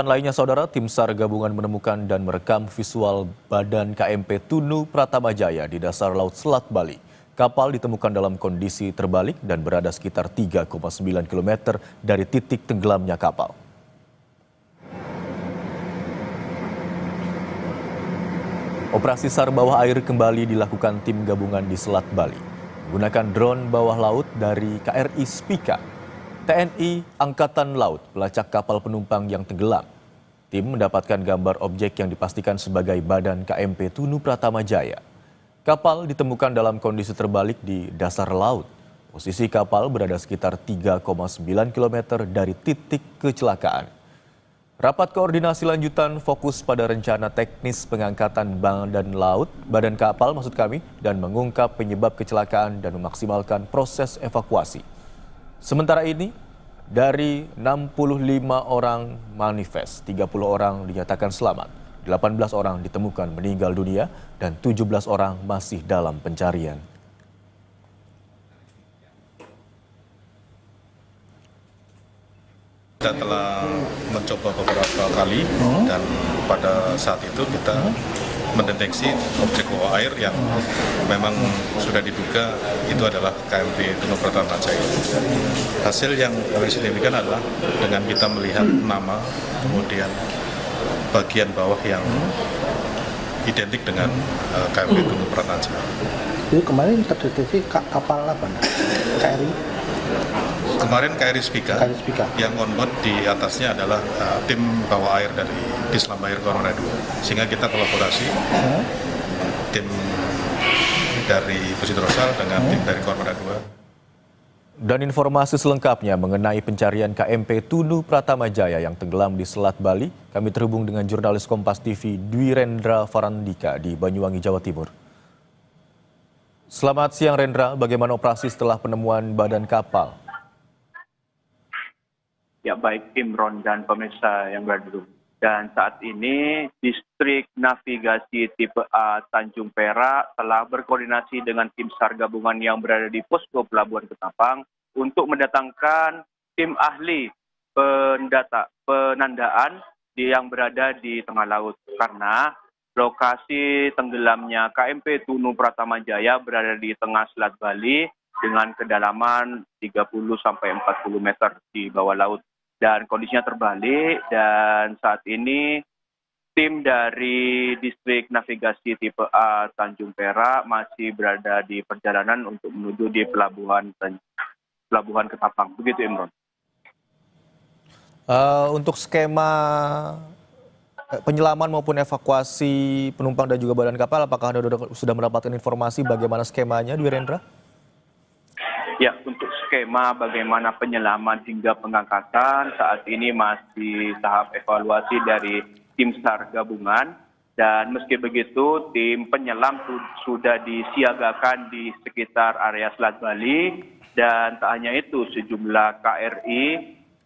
Lainnya, Saudara, tim SAR gabungan menemukan dan merekam visual badan KMP Tunu Pratamajaya di dasar Laut Selat Bali. Kapal ditemukan dalam kondisi terbalik dan berada sekitar 3,9 km dari titik tenggelamnya kapal. Operasi SAR bawah air kembali dilakukan tim gabungan di Selat Bali menggunakan drone bawah laut dari KRI Spika. TNI Angkatan Laut melacak kapal penumpang yang tenggelam. Tim mendapatkan gambar objek yang dipastikan sebagai badan KMP Tunu Pratamajaya. Kapal ditemukan dalam kondisi terbalik di dasar laut. Posisi kapal berada sekitar 3,9 km dari titik kecelakaan. Rapat koordinasi lanjutan fokus pada rencana teknis pengangkatan badan kapal dan mengungkap penyebab kecelakaan dan memaksimalkan proses evakuasi. Sementara ini, dari 65 orang manifest, 30 orang dinyatakan selamat, 18 orang ditemukan meninggal dunia, dan 17 orang masih dalam pencarian. Kita telah mencoba beberapa kali dan pada saat itu kita mendeteksi objek bawah air yang memang sudah diduga itu adalah KMP Tunu Pratamajaya. Hasil yang paling signifikan adalah dengan kita melihat nama, kemudian bagian bawah yang identik dengan KMP Tunu Pratamajaya. Itu kemarin terdeteksi kapal apa? KRI? Kemarin KRI Spika, yang onboard di atasnya adalah tim bawah air dari Dislam Air Kormada 2. Sehingga kita kolaborasi tim dari Pusitrosal dengan tim dari Kormada 2. Dan informasi selengkapnya mengenai pencarian KMP Tunu Pratamajaya yang tenggelam di Selat Bali, kami terhubung dengan jurnalis Kompas TV Dwi Rendra Farandika di Banyuwangi, Jawa Timur. Selamat siang, Rendra. Bagaimana operasi setelah penemuan badan kapal? Ya, baik Imron dan pemirsa yang berada. Dan saat ini Distrik Navigasi Tipe A Tanjung Perak telah berkoordinasi dengan tim SAR gabungan yang berada di posko Pelabuhan Ketapang untuk mendatangkan tim ahli penandaan yang berada di tengah laut, karena lokasi tenggelamnya KMP Tunu Pratamajaya berada di tengah Selat Bali dengan kedalaman 30-40 meter di bawah laut. Dan kondisinya terbalik, dan saat ini tim dari Distrik Navigasi Tipe A Tanjung Perak masih berada di perjalanan untuk menuju di Pelabuhan Ketapang. Begitu, Imron. Untuk skema penyelaman maupun evakuasi penumpang dan juga badan kapal, apakah Anda sudah mendapatkan informasi bagaimana skemanya, Dwi Rendra? Ya, untuk skema bagaimana penyelaman hingga pengangkatan saat ini masih tahap evaluasi dari tim SAR gabungan, dan meski begitu tim penyelam sudah disiagakan di sekitar area Selat Bali, dan tak hanya itu, sejumlah KRI,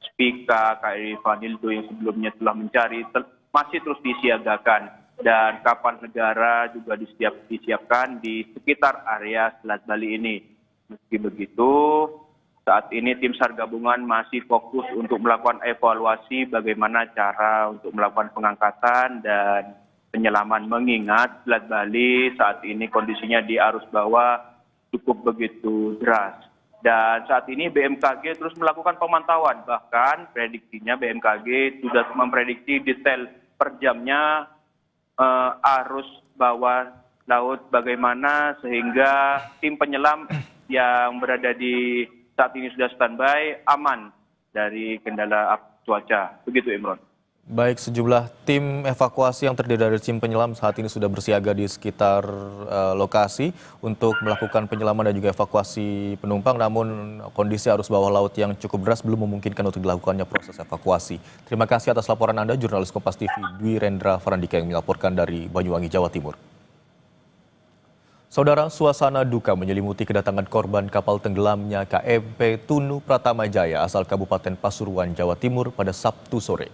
Spika, KRI Vanildo yang sebelumnya telah mencari masih terus disiagakan, dan kapal negara juga disiapkan di sekitar area Selat Bali ini. Meski begitu, saat ini tim SAR gabungan masih fokus untuk melakukan evaluasi bagaimana cara untuk melakukan pengangkatan dan penyelaman, mengingat Selat Bali saat ini kondisinya di arus bawah cukup begitu deras. Dan saat ini BMKG terus melakukan pemantauan, bahkan prediksinya BMKG sudah memprediksi detail per jamnya arus bawah laut bagaimana, sehingga tim penyelam yang berada di saat ini sudah standby aman dari kendala cuaca. Begitu, Imron. Baik, sejumlah tim evakuasi yang terdiri dari tim penyelam saat ini sudah bersiaga di sekitar lokasi untuk melakukan penyelaman dan juga evakuasi penumpang. Namun kondisi arus bawah laut yang cukup deras belum memungkinkan untuk dilakukannya proses evakuasi. Terima kasih atas laporan Anda, jurnalis Kompas TV Dwi Rendra Farandika yang melaporkan dari Banyuwangi, Jawa Timur. Saudara, suasana duka menyelimuti kedatangan korban kapal tenggelamnya KMP Tunu Pratamajaya asal Kabupaten Pasuruan, Jawa Timur pada Sabtu sore.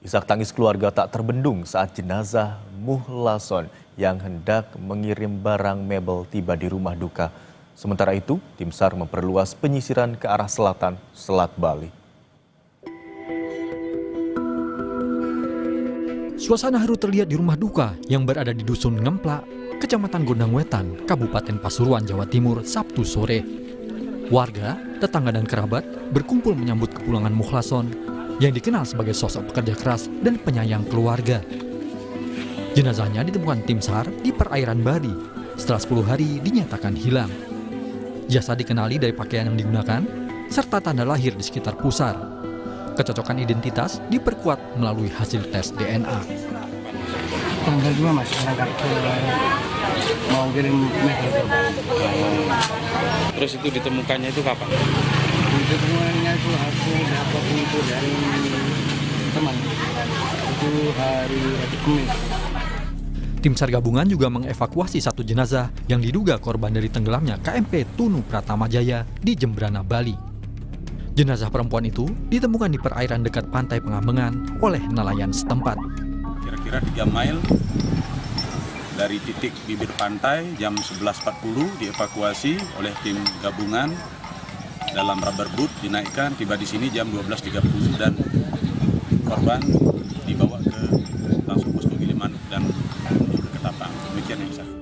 Isak tangis keluarga tak terbendung saat jenazah Muhlason yang hendak mengirim barang mebel tiba di rumah duka. Sementara itu, tim SAR memperluas penyisiran ke arah selatan Selat Bali. Suasana haru terlihat di rumah duka yang berada di Dusun Ngemplak, Kecamatan Gondang Wetan, Kabupaten Pasuruan, Jawa Timur, Sabtu sore. Warga, tetangga dan kerabat berkumpul menyambut kepulangan Mukhlason yang dikenal sebagai sosok pekerja keras dan penyayang keluarga. Jenazahnya ditemukan tim SAR di perairan Bali setelah 10 hari dinyatakan hilang. Jasad dikenali dari pakaian yang digunakan serta tanda lahir di sekitar pusar. Kecocokan identitas diperkuat melalui hasil tes DNA. Tanggal 2 Mas, mau kirim medal ke Bali. Terus itu ditemukannya itu kapan? Ditemukannya itu aku dapat info dari teman. Itu hari Kamis. Tim SAR gabungan juga mengevakuasi satu jenazah yang diduga korban dari tenggelamnya KMP Tunu Pratama Jaya di Jembrana, Bali. Jenazah perempuan itu ditemukan di perairan dekat Pantai Pengambengan oleh nelayan setempat. Kira-kira 3 mil dari titik bibir pantai jam 11.40 dievakuasi oleh tim gabungan dalam rubber boat, dinaikkan, tiba di sini jam 12.30 dan korban dibawa ke langsung posko Gilimanuk dan menuju ke Ketapang. Demikian yang saya.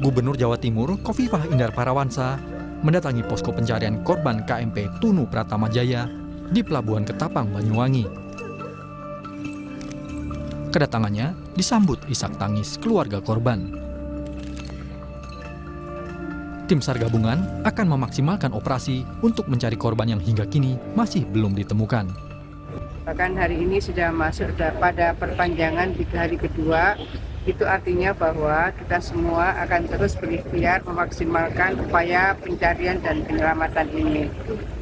Gubernur Jawa Timur Khofifah Indar Parawansa mendatangi posko pencarian korban KMP Tunu Pratama Jaya di Pelabuhan Ketapang, Banyuwangi. Kedatangannya disambut isak tangis keluarga korban. Tim SAR gabungan akan memaksimalkan operasi untuk mencari korban yang hingga kini masih belum ditemukan. Bahkan hari ini sudah masuk pada perpanjangan 3 hari kedua. Itu artinya bahwa kita semua akan terus berikhtiar memaksimalkan upaya pencarian dan penyelamatan ini.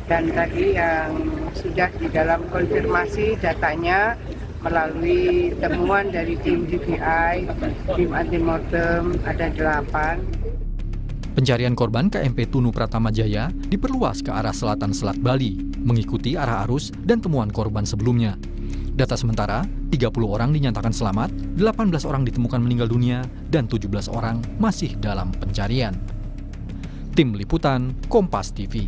Dan tadi yang sudah di dalam konfirmasi datanya melalui temuan dari tim DVI, tim antemortem ada 8. Pencarian korban KMP Tunu Pratama Jaya diperluas ke arah selatan-selat Bali, mengikuti arah arus dan temuan korban sebelumnya. Data sementara, 30 orang dinyatakan selamat, 18 orang ditemukan meninggal dunia, dan 17 orang masih dalam pencarian. Tim Liputan, Kompas TV.